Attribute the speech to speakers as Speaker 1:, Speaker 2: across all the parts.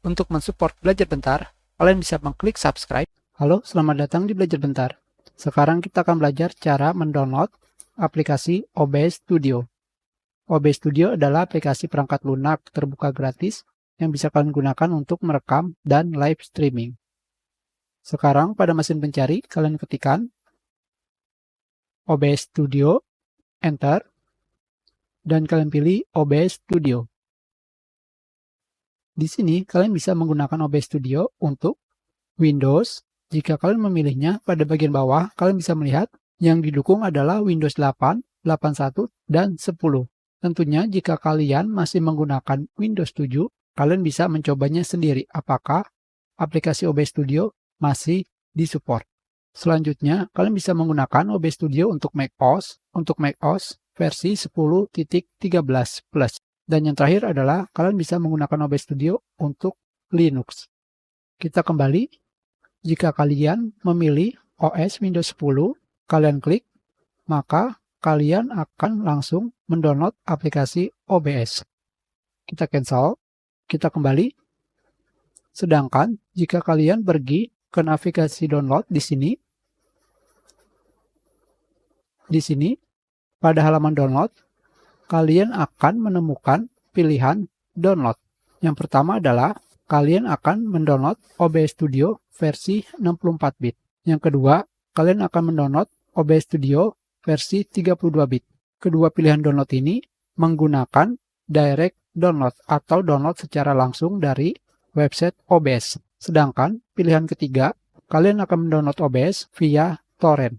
Speaker 1: Untuk mensupport Belajar Bentar, kalian bisa mengklik subscribe. Halo, selamat datang di Belajar Bentar. Sekarang kita akan belajar cara mendownload aplikasi OBS Studio. OBS Studio adalah aplikasi perangkat lunak terbuka gratis yang bisa kalian gunakan untuk merekam dan live streaming. Sekarang pada mesin pencari, kalian ketikkan OBS Studio, enter, dan kalian pilih OBS Studio. Di sini, kalian bisa menggunakan OBS Studio untuk Windows. Jika kalian memilihnya, pada bagian bawah, kalian bisa melihat yang didukung adalah Windows 8, 81, dan 10. Tentunya, jika kalian masih menggunakan Windows 7, kalian bisa mencobanya sendiri apakah aplikasi OBS Studio masih disupport. Selanjutnya, kalian bisa menggunakan OBS Studio untuk macOS versi 10.13 plus. Dan yang terakhir adalah kalian bisa menggunakan OBS Studio untuk Linux. Kita kembali, jika kalian memilih OS Windows 10, kalian klik, maka kalian akan langsung mendownload aplikasi OBS. Kita cancel, kita kembali. Sedangkan jika kalian pergi ke navigasi download di sini pada halaman download, kalian akan menemukan pilihan download. Yang pertama adalah kalian akan mendownload OBS Studio versi 64 bit. Yang kedua, kalian akan mendownload OBS Studio versi 32 bit. Kedua pilihan download ini menggunakan direct download atau download secara langsung dari website OBS. Sedangkan pilihan ketiga, kalian akan mendownload OBS via torrent.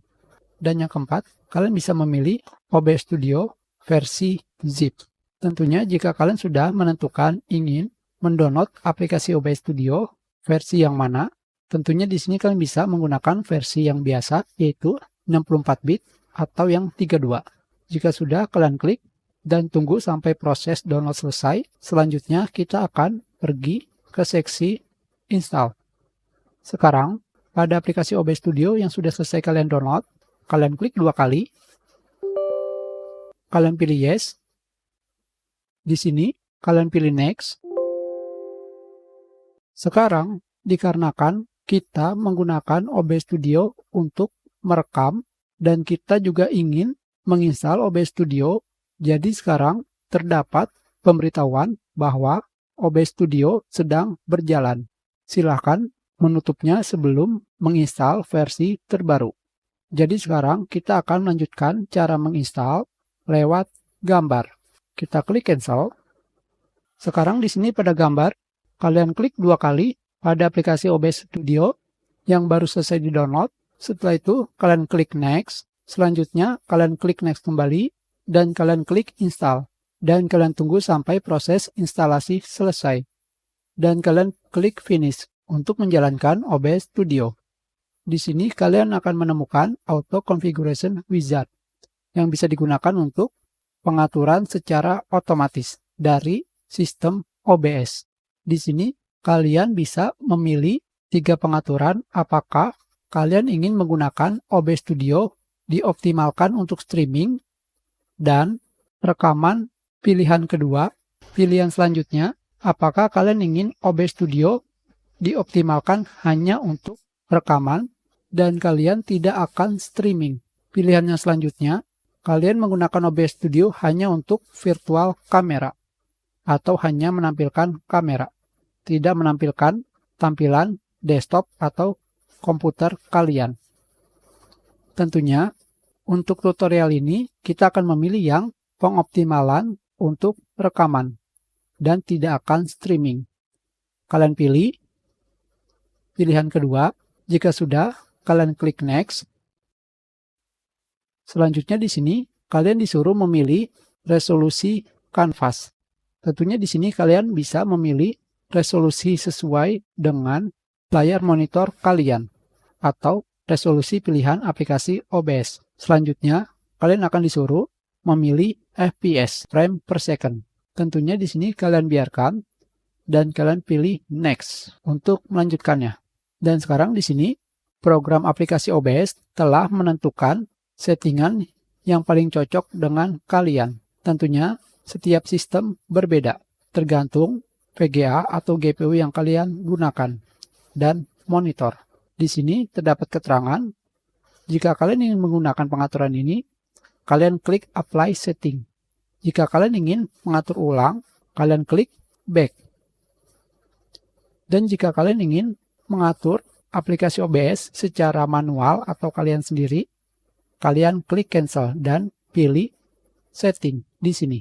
Speaker 1: Dan yang keempat, kalian bisa memilih OBS Studio versi zip. Tentunya jika kalian sudah menentukan ingin mendownload aplikasi OBS Studio versi yang mana, tentunya di sini kalian bisa menggunakan versi yang biasa, yaitu 64 bit atau yang 32. Jika sudah, kalian klik dan tunggu sampai proses download selesai. Selanjutnya kita akan pergi ke seksi install. Sekarang, pada aplikasi OBS Studio yang sudah selesai kalian download, kalian klik 2 kali. Kalian pilih yes. Di sini, kalian pilih next. Sekarang, dikarenakan kita menggunakan OBS Studio untuk merekam dan kita juga ingin menginstal OBS Studio, jadi sekarang terdapat pemberitahuan bahwa OBS Studio sedang berjalan. Silahkan menutupnya sebelum menginstal versi terbaru. Jadi sekarang kita akan melanjutkan cara menginstal lewat gambar. Kita klik cancel. Sekarang di sini pada gambar, kalian klik 2 kali pada aplikasi OBS Studio yang baru selesai di-download. Setelah itu, kalian klik next. Selanjutnya, kalian klik next kembali dan kalian klik install. Dan kalian tunggu sampai proses instalasi selesai. Dan kalian klik finish untuk menjalankan OBS Studio. Di sini kalian akan menemukan Auto Configuration Wizard yang bisa digunakan untuk pengaturan secara otomatis dari sistem OBS. Di sini kalian bisa memilih 3 pengaturan apakah kalian ingin menggunakan OBS Studio dioptimalkan untuk streaming dan rekaman. Pilihan kedua, pilihan selanjutnya, apakah kalian ingin OBS Studio dioptimalkan hanya untuk rekaman dan kalian tidak akan streaming. Pilihan yang selanjutnya, kalian menggunakan OBS Studio hanya untuk virtual kamera atau hanya menampilkan kamera, tidak menampilkan tampilan desktop atau komputer kalian. Tentunya, untuk tutorial ini kita akan memilih yang pengoptimalan untuk rekaman dan tidak akan streaming. Kalian pilih pilihan kedua. Jika sudah, kalian klik next. Selanjutnya di sini kalian disuruh memilih resolusi kanvas. Tentunya di sini kalian bisa memilih resolusi sesuai dengan layar monitor kalian atau resolusi pilihan aplikasi OBS. Selanjutnya, kalian akan disuruh memilih FPS, frame per second. Tentunya di sini kalian biarkan dan kalian pilih next untuk melanjutkannya. Dan sekarang di sini program aplikasi OBS telah menentukan settingan yang paling cocok dengan kalian. Tentunya setiap sistem berbeda, tergantung VGA atau GPU yang kalian gunakan, dan monitor. Di sini terdapat keterangan, jika kalian ingin menggunakan pengaturan ini, kalian klik Apply Setting. Jika kalian ingin mengatur ulang, kalian klik Back. Dan jika kalian ingin mengatur aplikasi OBS secara manual atau kalian sendiri, kalian klik Cancel dan pilih Setting di sini.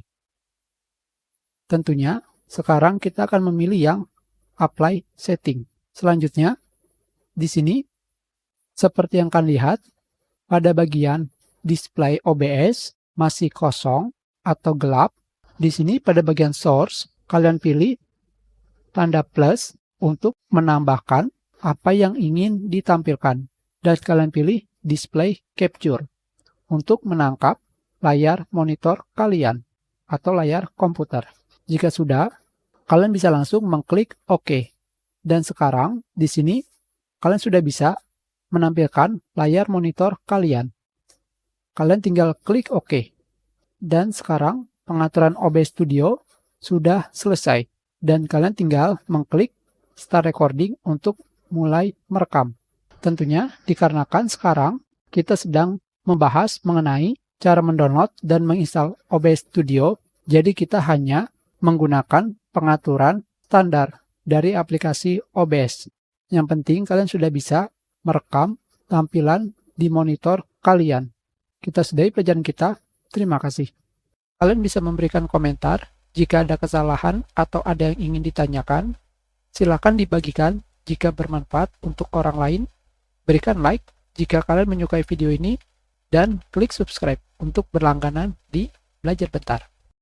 Speaker 1: Tentunya, sekarang kita akan memilih yang Apply Setting. Selanjutnya, di sini, seperti yang kalian lihat, pada bagian Display OBS masih kosong atau gelap. Di sini pada bagian Source, kalian pilih tanda plus untuk menambahkan apa yang ingin ditampilkan. Dan kalian pilih Display Capture untuk menangkap layar monitor kalian atau layar komputer. Jika sudah, kalian bisa langsung mengklik OK. Dan sekarang di sini kalian sudah bisa menampilkan layar monitor kalian. Kalian tinggal klik OK. Dan sekarang pengaturan OBS Studio sudah selesai. Dan kalian tinggal mengklik Start Recording untuk mulai merekam. Tentunya dikarenakan sekarang kita sedang membahas mengenai cara mendownload dan menginstal OBS Studio. Jadi kita hanya menggunakan pengaturan standar dari aplikasi OBS. Yang penting kalian sudah bisa merekam tampilan di monitor kalian. Kita sudahi pelajaran kita. Terima kasih. Kalian bisa memberikan komentar jika ada kesalahan atau ada yang ingin ditanyakan. Silakan dibagikan jika bermanfaat untuk orang lain. Berikan like jika kalian menyukai video ini dan klik subscribe untuk berlangganan di Belajar Bentar.